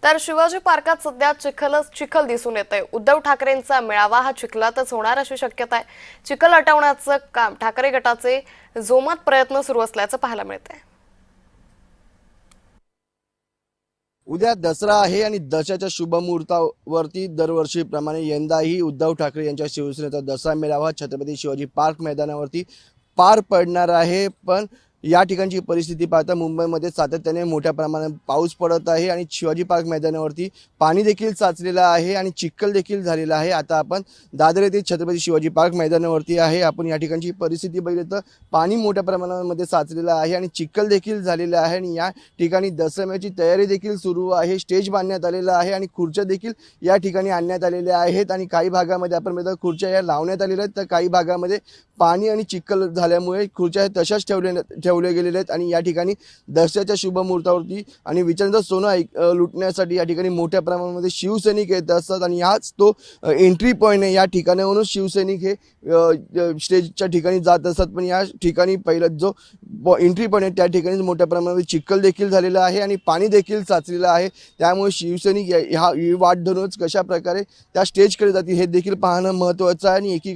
तर शिवाजी पार्कात सध्या चिखल दिसून येतंय। उद्धव ठाकरेंचा मेळावा हा चिखलातच होणार अशी शक्यता आहे। चिखल हटवण्याचं काम ठाकरे गटाचे जोमात प्रयत्न सुरू असल्याचं पाहायला मिळतंय। उद्या दसरा आहे आणि दसऱ्याच्या शुभमुहूर्तावरती दरवर्षीप्रमाणे यंदाही उद्धव ठाकरे यांच्या शिवसेनेचा दसरा मेळावा छत्रपती शिवाजी पार्क मैदानावरती पार पडणार आहे। पण या ठिकाणची परिस्थिती पाहता मुंबईमध्ये सातत्याने मोठ्या प्रमाणात पाऊस पडत आहे आणि शिवाजी पार्क मैदानावरती पाणी देखील साचलेलं आहे आणि चिखल देखील झालेला आहे। आता आपण दादर येथील छत्रपती शिवाजी पार्क मैदानावरती आहे। आपण या ठिकाणची परिस्थिती बघितली तर पाणी मोठ्या प्रमाणामध्ये साचलेलं आहे आणि चिखल देखील झालेलं आहे आणि या ठिकाणी दसऱ्याची तयारी देखील सुरू आहे। स्टेज बांधण्यात आलेलं आहे आणि खुर्च्या देखील या ठिकाणी आणण्यात आलेल्या आहेत आणि काही भागामध्ये आपण बघतो खुर्च्या या लावण्यात आलेल्या आहेत, तर काही भागामध्ये पाणी आणि चिखल झाल्यामुळे खुर्च्या तशाच ठेवले गेलेले आहेत। आणि या ठिकाणी दसऱ्याच्या शुभमुहूर्तावरती आणि विचारांचं सोनं लुटण्यासाठी या ठिकाणी मोठ्या प्रमाणामध्ये शिवसैनिक येत असतात आणि हाच तो एंट्री पॉईंट आहे। या ठिकाणावरून शिवसैनिक हे स्टेजच्या ठिकाणी जात असतात, पण या ठिकाणी पहिला जो एंट्री पॉईंट आहे त्या ठिकाणी मोठ्या प्रमाणामध्ये चिखल देखील झालेला आहे आणि पाणी देखील साचलेलं आहे। त्यामुळे शिवसैनिक ही वाट धरूनच कशा प्रकारे त्या स्टेजकडे जातील हे देखील पाहणं महत्त्वाचं आहे। आणि एकीकडे